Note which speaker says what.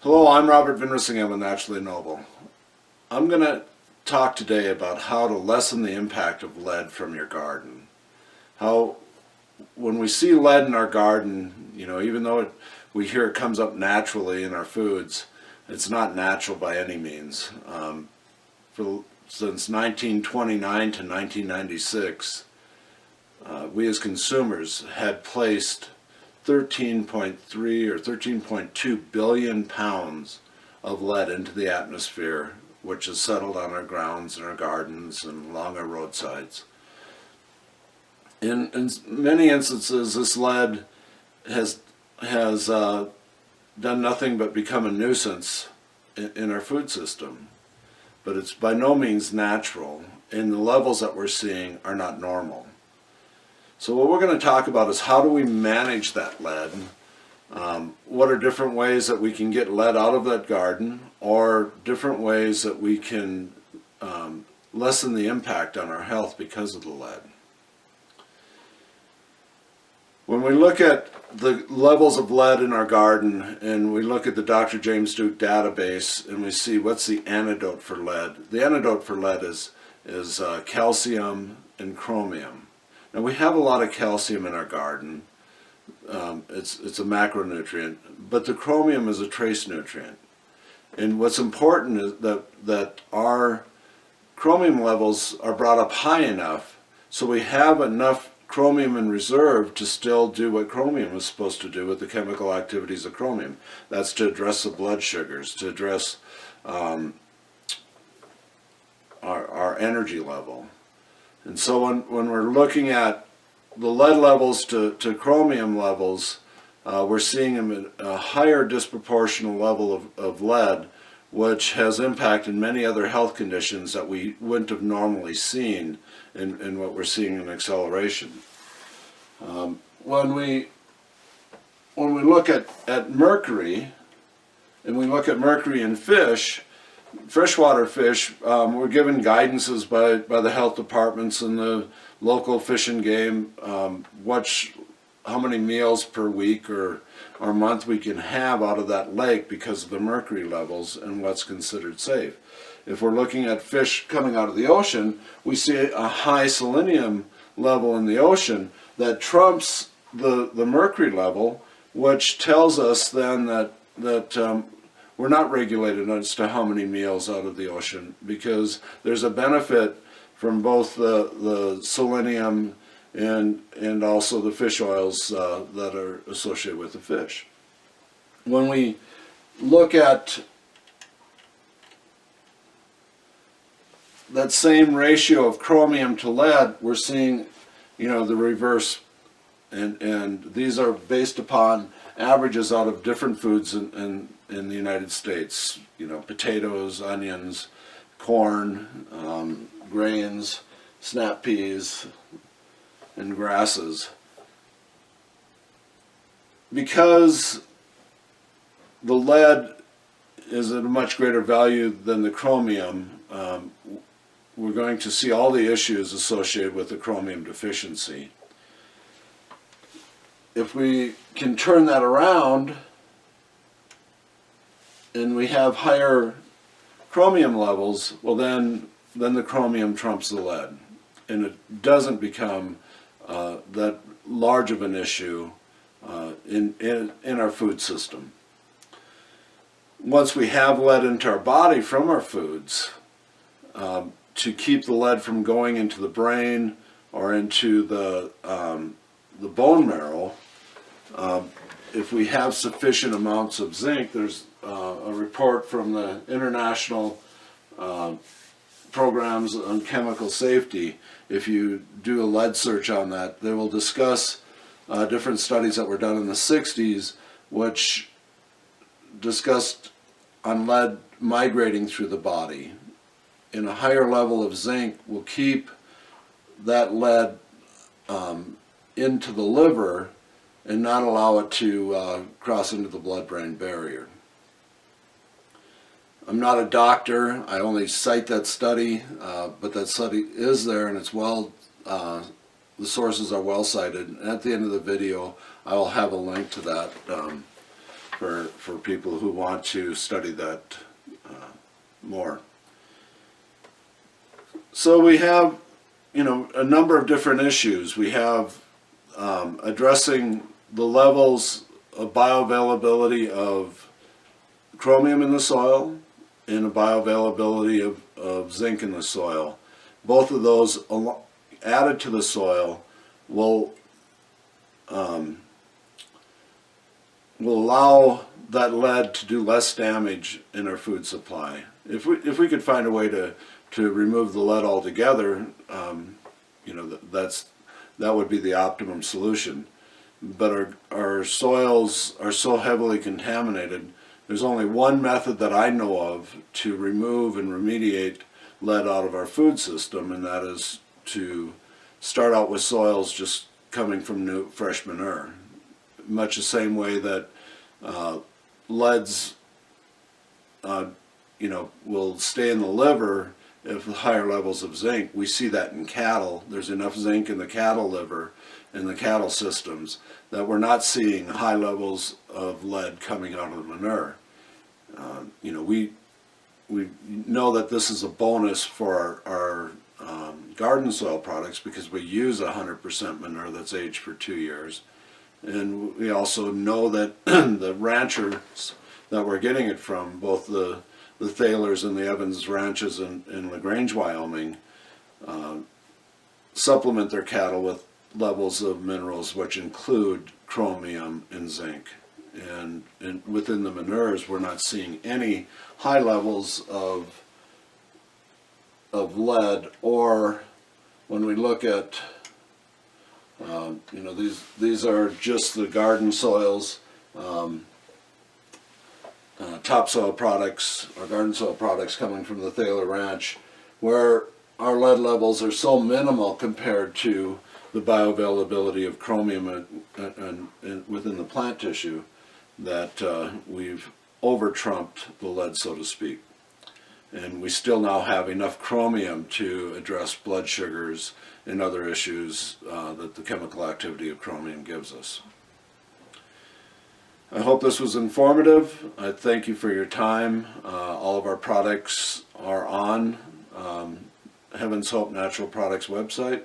Speaker 1: Hello, I'm Robert Vinrasingham with Naturally Noble. I'm going to talk today about how to lessen the impact of lead from your garden. How, when we see lead in our garden, even though we hear it comes up naturally in our foods, it's not natural by any means. Since 1929 to 1996, we as consumers had placed 13.3 or 13.2 billion pounds of lead into the atmosphere, which has settled on our grounds and our gardens and along our roadsides. In many instances, this lead has done nothing but become a nuisance in our food system. But it's by no means natural, and the levels that we're seeing are not normal. So what we're going to talk about is how do we manage that lead? What are different ways that we can get lead out of that garden, or different ways that we can lessen the impact on our health because of the lead? When we look at the levels of lead in our garden and we look at the Dr. James Duke database and we see what's the antidote for lead, the antidote for lead is calcium and chromium. Now we have a lot of calcium in our garden. It's a macronutrient, but the chromium is a trace nutrient. And what's important is that our chromium levels are brought up high enough so we have enough chromium in reserve to still do what chromium is supposed to do with the chemical activities of chromium. That's to address the blood sugars, to address our energy level. And so when we're looking at the lead levels to chromium levels, we're seeing a higher disproportional level of lead, which has impacted many other health conditions that we wouldn't have normally seen in what we're seeing in acceleration. When we look at mercury, and we look at mercury in fish, freshwater fish, we're given guidances by the health departments and the local fish and game, how many meals per week or month we can have out of that lake because of the mercury levels and what's considered safe. If we're looking at fish coming out of the ocean, we see a high selenium level in the ocean that trumps the mercury level, which tells us then that we're not regulated as to how many meals out of the ocean, because there's a benefit from both the selenium and also the fish oils that are associated with the fish. When we look at that same ratio of chromium to lead, we're seeing, the reverse, and these are based upon averages out of different foods in the United States. Potatoes, onions, corn, grains, snap peas, and grasses. Because the lead is at a much greater value than the chromium, we're going to see all the issues associated with the chromium deficiency. If we can turn that around and we have higher chromium levels, well then the chromium trumps the lead, and it doesn't become that large of an issue in our food system. Once we have lead into our body from our foods, to keep the lead from going into the brain or into the bone marrow, if we have sufficient amounts of zinc, there's a report from the international programs on chemical safety. If you do a lead search on that, they will discuss different studies that were done in the 60s, which discussed on lead migrating through the body. And a higher level of zinc will keep that lead into the liver and not allow it to cross into the blood-brain barrier. I'm not a doctor. I only cite that study, but that study is there, and it's the sources are well cited. And at the end of the video, I will have a link to that for people who want to study that more. So we have, a number of different issues. We have addressing the levels of bioavailability of chromium in the soil and the bioavailability of zinc in the soil. Both of those added to the soil will allow that lead to do less damage in our food supply. If we could find a way to remove the lead altogether, that would be the optimum solution. But our soils are so heavily contaminated. There's only one method that I know of to remove and remediate lead out of our food system, and that is to start out with soils just coming from new fresh manure. Much the same way that leads will stay in the liver if the higher levels of zinc. We see that in cattle. There's enough zinc in the cattle liver, in the cattle systems, that we're not seeing high levels of lead coming out of the manure. We know that this is a bonus for our garden soil products because we use 100% manure that's aged for 2 years. And we also know that the ranchers that we're getting it from, both the Thaler's and the Evans ranches in LaGrange, Wyoming, supplement their cattle with levels of minerals which include chromium and zinc. And within the manures, we're not seeing any high levels of lead, or when we look at, these are just the garden soils, topsoil products, or garden soil products coming from the Thaler Ranch, where our lead levels are so minimal compared to the bioavailability of chromium within the plant tissue that we've over-trumped the lead, so to speak. And we still now have enough chromium to address blood sugars and other issues that the chemical activity of chromium gives us. I hope this was informative. I thank you for your time. All of our products are on Heaven's Hope Natural Products website.